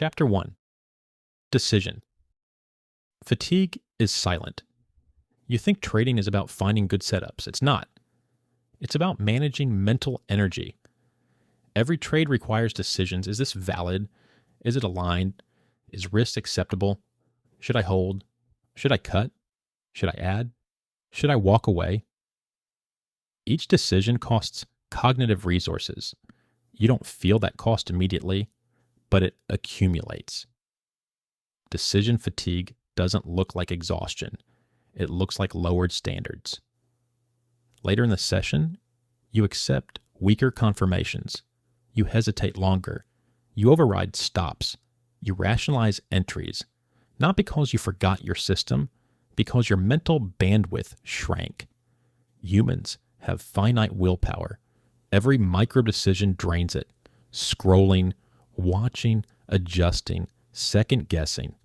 Chapter 1. Decision. Fatigue is silent. You think trading is about finding good setups. It's not. It's about managing mental energy. Every trade requires decisions. Is this valid? Is it aligned? Is risk acceptable? Should I hold? Should I cut? Should I add? Should I walk away? Each decision costs cognitive resources. You don't feel that cost immediately, but it accumulates. Decision fatigue doesn't look like exhaustion. It looks like lowered standards. Later in the session, you accept weaker confirmations. You hesitate longer. You override stops. You rationalize entries, not because you forgot your system, because your mental bandwidth shrank. Humans have finite willpower. Every micro decision drains it. Scrolling, watching, adjusting, second guessing.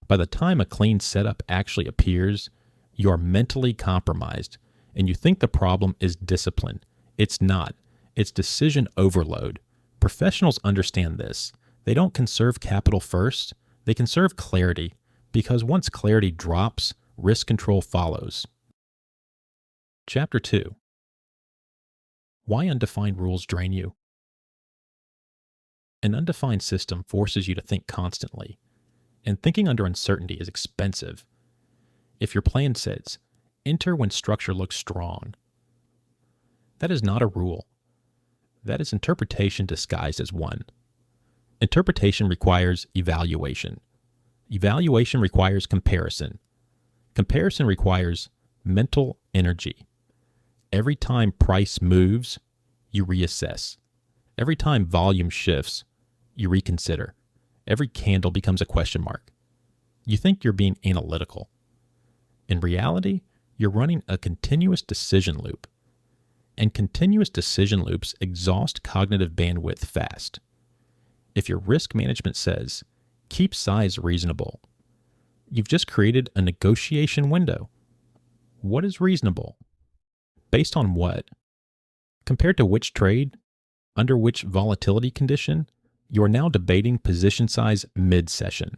By the time a clean setup actually appears, you are mentally compromised and you think the problem is discipline. It's not. It's decision overload. Professionals understand this. They don't conserve capital first. They conserve clarity because once clarity drops, risk control follows. Chapter 2. Why undefined rules drain you. An undefined system forces you to think constantly, and thinking under uncertainty is expensive. If your plan says, enter when structure looks strong, that is not a rule. That is interpretation disguised as one. Interpretation requires evaluation. Evaluation requires comparison. Comparison requires mental energy. Every time price moves, you reassess. Every time volume shifts, you reconsider. Every candle becomes a question mark. You think you're being analytical. In reality, you're running a continuous decision loop. And continuous decision loops exhaust cognitive bandwidth fast. If your risk management says, keep size reasonable, you've just created a negotiation window. What is reasonable? Based on what? Compared to which trade? Under which volatility condition? You are now debating position size mid-session.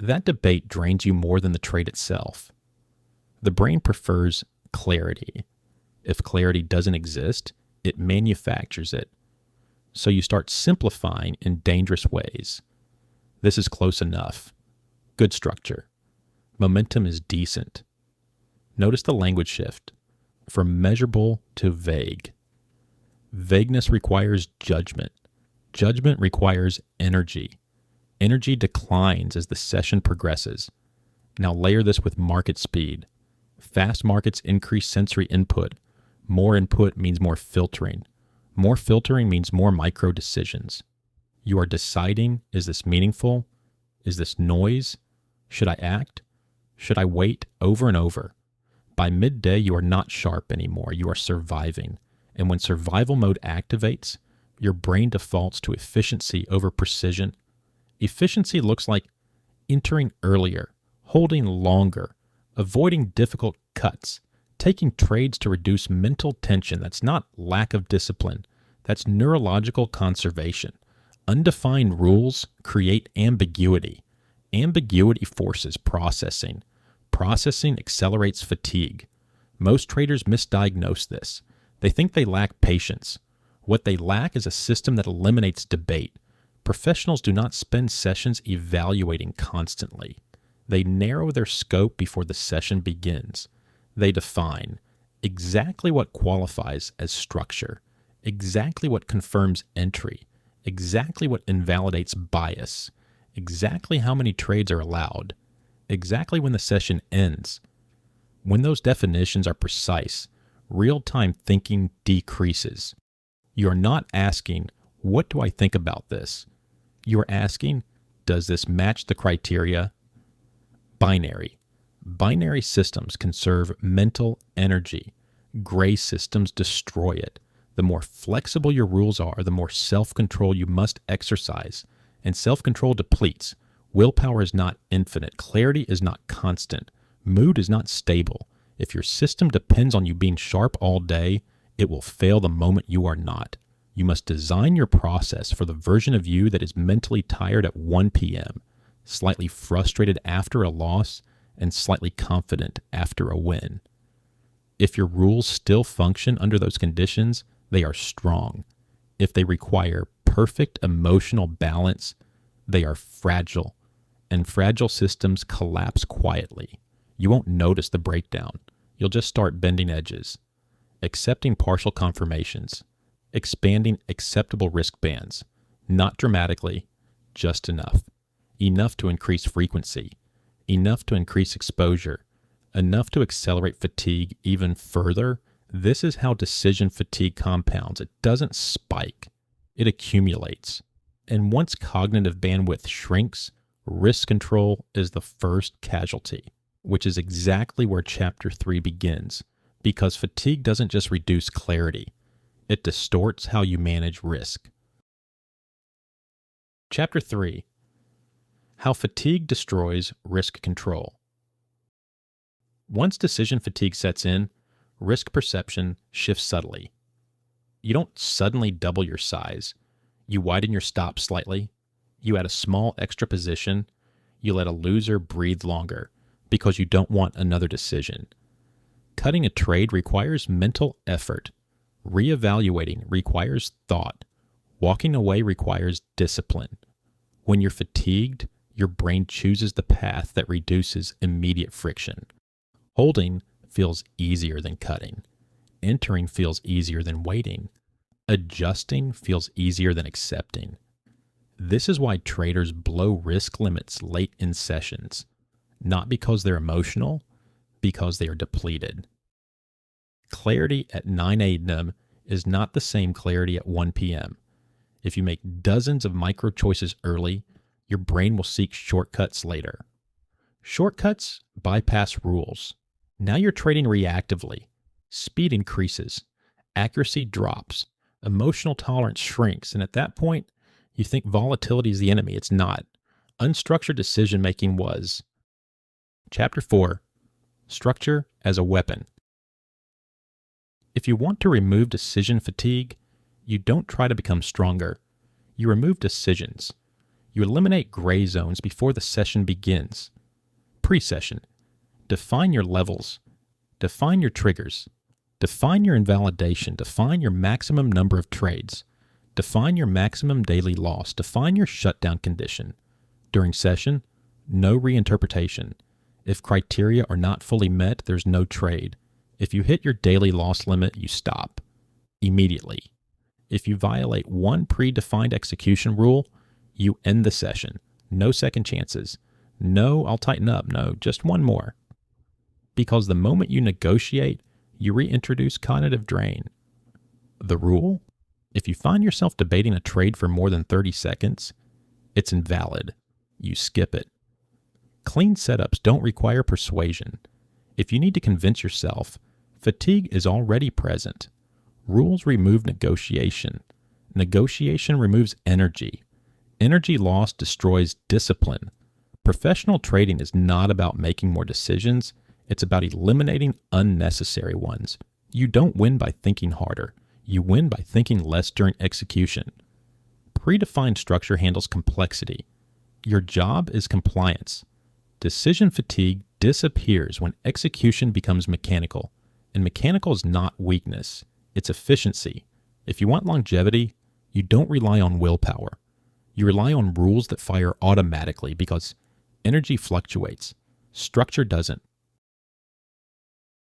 That debate drains you more than the trade itself. The brain prefers clarity. If clarity doesn't exist, it manufactures it. So you start simplifying in dangerous ways. This is close enough. Good structure. Momentum is decent. Notice the language shift from measurable to vague. Vagueness requires judgment. Judgment requires energy. Energy declines as the session progresses. Now layer this with market speed. Fast markets increase sensory input. More input means more filtering. More filtering means more micro decisions. You are deciding, is this meaningful? Is this noise? Should I act? Should I wait? Over and over. By midday, you are not sharp anymore. You are surviving. And when survival mode activates, your brain defaults to efficiency over precision. Efficiency looks like entering earlier, holding longer, avoiding difficult cuts, taking trades to reduce mental tension. That's not lack of discipline. That's neurological conservation. Undefined rules create ambiguity. Ambiguity forces processing. Processing accelerates fatigue. Most traders misdiagnose this. They think they lack patience. What they lack is a system that eliminates debate. Professionals do not spend sessions evaluating constantly. They narrow their scope before the session begins. They define exactly what qualifies as structure, exactly what confirms entry, exactly what invalidates bias, exactly how many trades are allowed, exactly when the session ends. When those definitions are precise, real-time thinking decreases. You are not asking, what do I think about this? You are asking, does this match the criteria? Binary. Binary systems conserve mental energy. Gray systems destroy it. The more flexible your rules are, the more self-control you must exercise. And self-control depletes. Willpower is not infinite. Clarity is not constant. Mood is not stable. If your system depends on you being sharp all day, it will fail the moment you are not. You must design your process for the version of you that is mentally tired at 1 p.m., slightly frustrated after a loss, and slightly confident after a win. If your rules still function under those conditions, they are strong. If they require perfect emotional balance, they are fragile, and fragile systems collapse quietly. You won't notice the breakdown. You'll just start bending edges, accepting partial confirmations, expanding acceptable risk bands, not dramatically, just enough. Enough to increase frequency, enough to increase exposure, enough to accelerate fatigue even further. This is how decision fatigue compounds. It doesn't spike, it accumulates. And once cognitive bandwidth shrinks, risk control is the first casualty, which is exactly where Chapter 3 begins, because fatigue doesn't just reduce clarity, it distorts how you manage risk. Chapter 3: How Fatigue Destroys Risk Control. Once decision fatigue sets in, risk perception shifts subtly. You don't suddenly double your size. You widen your stop slightly. You add a small extra position. You let a loser breathe longer because you don't want another decision. Cutting a trade requires mental effort. Reevaluating requires thought. Walking away requires discipline. When you're fatigued, your brain chooses the path that reduces immediate friction. Holding feels easier than cutting. Entering feels easier than waiting. Adjusting feels easier than accepting. This is why traders blow risk limits late in sessions. Not because they're emotional, because they are depleted. Clarity at 9 a.m. is not the same clarity at 1 p.m. If you make dozens of micro choices early, your brain will seek shortcuts later. Shortcuts bypass rules. Now you're trading reactively. Speed increases. Accuracy drops. Emotional tolerance shrinks. And at that point, you think volatility is the enemy. It's not. Unstructured decision-making was. Chapter 4: Structure as a Weapon. If you want to remove decision fatigue, you don't try to become stronger. You remove decisions. You eliminate gray zones before the session begins. Pre-session. Define your levels. Define your triggers. Define your invalidation. Define your maximum number of trades. Define your maximum daily loss. Define your shutdown condition. During session, no reinterpretation. If criteria are not fully met, there's no trade. If you hit your daily loss limit, you stop immediately. If you violate one predefined execution rule, you end the session. No second chances. No, I'll tighten up. No, just one more. Because the moment you negotiate, you reintroduce cognitive drain. The rule? If you find yourself debating a trade for more than 30 seconds, it's invalid. You skip it. Clean setups don't require persuasion. If you need to convince yourself, fatigue is already present. Rules remove negotiation. Negotiation removes energy. Energy loss destroys discipline. Professional trading is not about making more decisions. It's about eliminating unnecessary ones. You don't win by thinking harder. You win by thinking less during execution. Predefined structure handles complexity. Your job is compliance. Decision fatigue disappears when execution becomes mechanical. And mechanical is not weakness. It's efficiency. If you want longevity, you don't rely on willpower. You rely on rules that fire automatically because energy fluctuates. Structure doesn't.